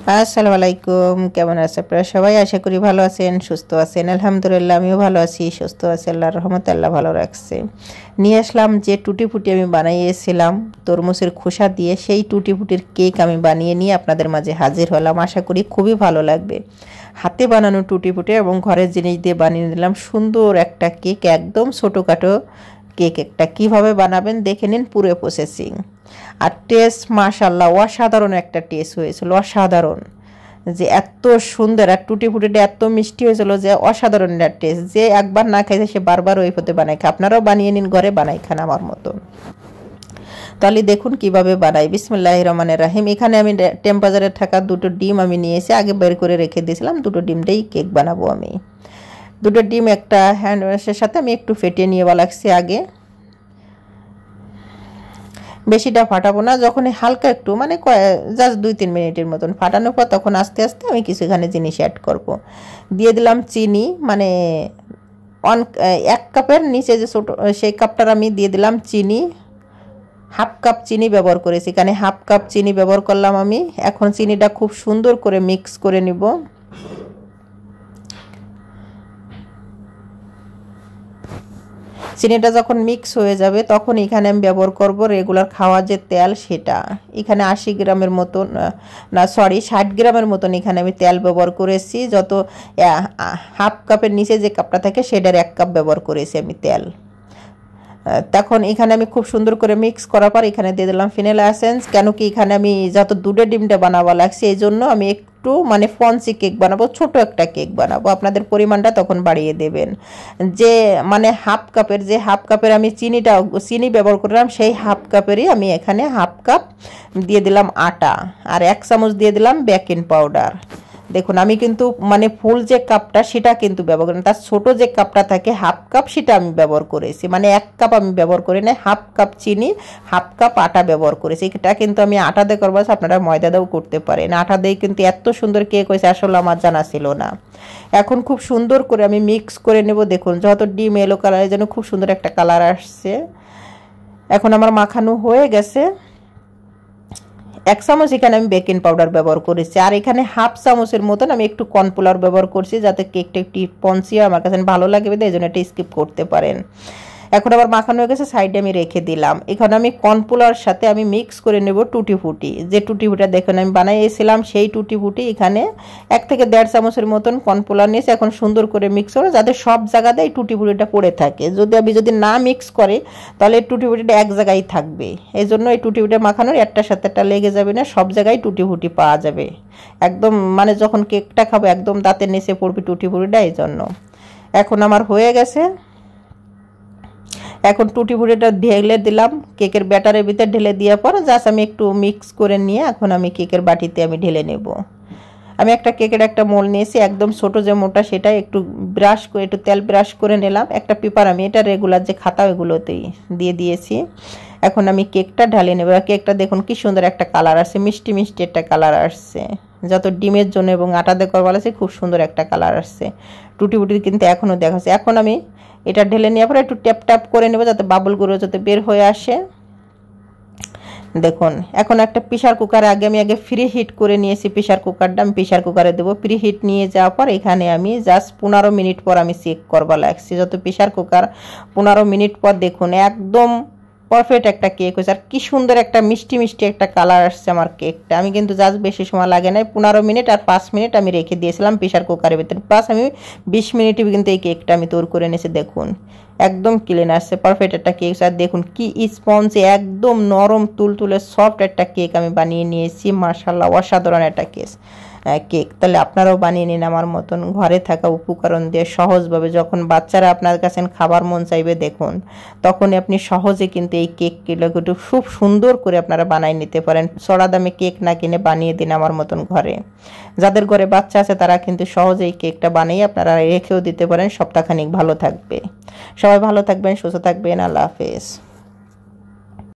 আসসালামু আলাইকুম, কেমন আছেন আপনারা সবাই? আশা করি ভালো আছেন, সুস্থ আছেন। আলহামদুলিল্লাহ আমিও ভালো আছি, সুস্থ আছি, আল্লাহর রহমতে। আল্লাহ ভালো রাখছে। নিয়ে আসলাম যে টুটি ফুটি আমি বানিয়েছিলাম তরমুজের খোসা দিয়ে, সেই টুটি ফুটির কেক আমি বানিয়ে নিয়ে আপনাদের মাঝে হাজির হলাম। আশা করি খুবই ভালো লাগবে। হাতে বানানো টুটি ফুটি এবং ঘরের জিনিস দিয়ে বানিয়ে নিলাম সুন্দর একটা কেক, একদম ছোটোখাটো কেক। একটা কীভাবে বানাবেন দেখে নিন পুরো প্রসেসিং। আর টেস্ট মাশাআল্লাহ অসাধারণ একটা টেস্ট হয়েছিল, অসাধারণ। যে এত সুন্দর আর টুটি ফুটিটা এত মিষ্টি হয়েছিল যে অসাধারণ একটা টেস্ট। যে একবার না খাইছে সে বারবার ওই পথে বানাই খায়। আপনারাও বানিয়ে নিন, ঘরে বানাই খান আমার মতো। তাহলে দেখুন কিভাবে বানাই। বিসমিল্লাহির রহমানির রহিম। এখানে আমি টেম্পারেচারে থাকা দুটো ডিম আমি নিয়েছি, আগে বের করে রেখে দিয়েছিলাম। দুটো ডিমটাই কেক বানাবো আমি। দুটো ডিম একটা হ্যান্ড ওয়াশের সাথে আমি একটু ফেটিয়ে নিয়ে লাগছি আগে। বেশিটা ফাটাবো না, যখন হালকা একটু মানে জাস্ট 2-3 মিনিটের মতন ফাটানোর পর তখন আস্তে আস্তে আমি কিছুখানি জিনিস অ্যাড করব। দিয়ে দিলাম চিনি, মানে 1 কাপের নিচে যে ছোটো সেই কাপটার আমি দিয়ে দিলাম চিনি। 1/2 কাপ চিনি ব্যবহার করেছি, এখানে 1/2 কাপ চিনি ব্যবহার করলাম আমি। এখন চিনিটা খুব সুন্দর করে মিক্স করে নিব। চিনিটা যখন মিক্স হয়ে যাবে তখন এখানে আমি ব্যবহার করব রেগুলার খাওয়া যে তেল, সেটা। এখানে 80 গ্রামের মতন, না সরি 60 গ্রামের মতন এখানে আমি তেল ব্যবহার করেছি। যত 1/2 কাপের নিচে যে কাপটা থাকে সেটার 1 কাপ ব্যবহার করেছি আমি তেল। তখন এখানে আমি খুব সুন্দর করে মিক্স করার পর এখানে দিয়ে দিলাম ভ্যানিলা এসেন্স। কেন কি এখানে আমি যত দুধের ডিমটা বানাবো লাগছে, এই জন্য আমি একটু মানে ফন্সি কেক বানাবো, ছোট একটা কেক বানাবো। আপনাদের পরিমাণটা তখন বাড়িয়ে দেবেন। যে মানে 1/2 কাপের, যে 1/2 কাপের আমি চিনি ব্যবহার করলাম, সেই 1/2 কাপেরই আমি এখানে 1/2 কাপ দিয়ে দিলাম আটা, আর 1 চামচ দিয়ে দিলাম বেকিং পাউডার। দেখুন আমি কিন্তু মানে ফুল যে কাপটা সেটা কিন্তু ব্যবহার করি না, তার ছোটো যে কাপটা থাকে 1/2 কাপ সেটা আমি ব্যবহার করেছি। মানে 1 কাপ আমি ব্যবহার করি না, 1/2 কাপ চিনি 1/2 কাপ আটা ব্যবহার করেছি। এটা কিন্তু আমি আটা দিয়ে করবো, আপনারা ময়দা দিয়েও করতে পারেন। আটা দিয়ে কিন্তু এত সুন্দর কেক হয়েছে, আসলে আমার জানা ছিল না। এখন খুব সুন্দর করে আমি মিক্স করে নেব। দেখুন যত ডিম এলো কালারের জন্য খুব সুন্দর একটা কালার আসছে। এখন আমার মাখানো হয়ে গেছে। 1 চামচ এখানে আমি বেকিং পাউডার ব্যবহার করেছি, আর এখানে 1/2 চামচের মতন আমি একটু কর্নফ্লাওয়ার ব্যবহার করছি, যাতে কেকটা একটু স্পঞ্জি আমার কাছে ভালো লাগবে, এই জন্য এটা স্কিপ করতে পারেন। এখন আবার মাখানো হয়ে গেছে, সাইডে আমি রেখে দিলাম। এখন আমি কর্নফ্লাওয়ার সাথে আমি মিক্স করে নেব টুটি ফুটি। যে টুটি ফুটিটা দেখুন আমি বানিয়েছিলাম, সেই টুটি ফুটি এখানে 1 থেকে 1.5 চামচের মতন কর্নফ্লাওয়ার নিয়েছি। এখন সুন্দর করে মিক্স করে, যাতে সব জায়গাতে এই টুটি ফুটিটা পড়ে থাকে। যদি না মিক্স করে তাহলে এই টুটি ফুটিটা এক জায়গায় থাকবে। এই জন্য এই টুটি ফুটি মাখানোর একটার সাথে একটা লেগে যাবে না, সব জায়গায় টুটি ফুটি পাওয়া যাবে। একদম মানে যখন কেকটা খাবো একদম দাঁতের নিচে পড়বে টুটি ফুটিটা, এই জন্য। এখন আমার হয়ে গেছে। এখন টুটি ফুটিটা ঢেলে দিলাম কেকের ব্যাটারের ভিতরে, ঢেলে দেওয়ার পর জাস্ট আমি একটু মিক্স করে নিয়ে এখন আমি কেকের বাটিতে আমি ঢেলে নেব। আমি একটা কেকের একটা মোল নিয়েছি, একদম ছোট যে মোটা, সেটা একটু ব্রাশ করে একটু তেল ব্রাশ করে নিলাম। একটা পেপার আমি এটা রেগুলার যে খাতা ওইগুলোতেই দিয়ে দিয়েছি। এখন আমি কেকটা ঢালিয়ে নেব। কেকটা দেখুন কি সুন্দর একটা কালার আসছে, মিষ্টি মিষ্টি একটা কালার আসছে। যত ডিমের জন্য এবং আটা দিয়ে করা আছে, খুব সুন্দর একটা কালার আসছে। টুটি ফুটি কিন্তু এখনও দেখাচ্ছে। এখন আমি এটা ঢেলে নেওয়ার পরে একটু ট্যাপ ট্যাপ করে নেব, যাতে বাবলগুলো যাতে বের হয়ে আসে। দেখুন এখন একটা প্রেসার কুকারে আগে ফ্রি হিট করে নিয়েছি। প্রেসার কুকারটা আমি প্রেসার কুকারে দেবো। প্রি হিট নিয়ে যাওয়ার পর এখানে আমি জাস্ট 15 মিনিট পর আমি চেক করবা লাগছি। যত প্রেসার কুকার 15 মিনিট পর দেখুন একদম পারফেক্ট একটা কেক হয়েছে, আর কি সুন্দর একটা মিষ্টি মিষ্টি একটা কালার আসছে আমার কেকটা। আমি কিন্তু জাস্ট বেশি সময় লাগে নাই, 15 মিনিট আর 5 মিনিট আমি রেখে দিয়েছিলাম প্রেসার কুকারের ভিতরে, প্লাস আমি 20 মিনিটে কিন্তু এই কেকটা আমি তৈরি করে নিয়েছি। দেখুন একদম ক্লিন আসছে, পারফেক্ট একটা কেক। আর দেখুন কি স্পঞ্জ, একদম নরম তুলতুলে সফট একটা কেক আমি বানিয়ে নিয়েছি। মাশাআল্লাহ অসাধারণ একটা কেক। তাহলে আপনারাও বানিয়ে নিন আমার মতন, ঘরে থাকা উপকরণ দিয়ে সহজভাবে। যখন বাচ্চারা আপনার কাছে খাবার মন চাইবে দেখুন, তখনই আপনি সহজে কিন্তু এই কেকগুলো খুব সুন্দর করে আপনারা বানিয়ে নিতে পারেন। চড়া দামে কেক না কিনে বানিয়ে দিন আমার মতন ঘরে। যাদের ঘরে বাচ্চা আছে তারা কিন্তু সহজে এই কেকটা বানিয়ে আপনারা রেখেও দিতে পারেন, সপ্তাহখানিক ভালো থাকবে। সবাই ভালো থাকবেন, সুস্থ থাকবেন, আল্লাহ হাফেজ।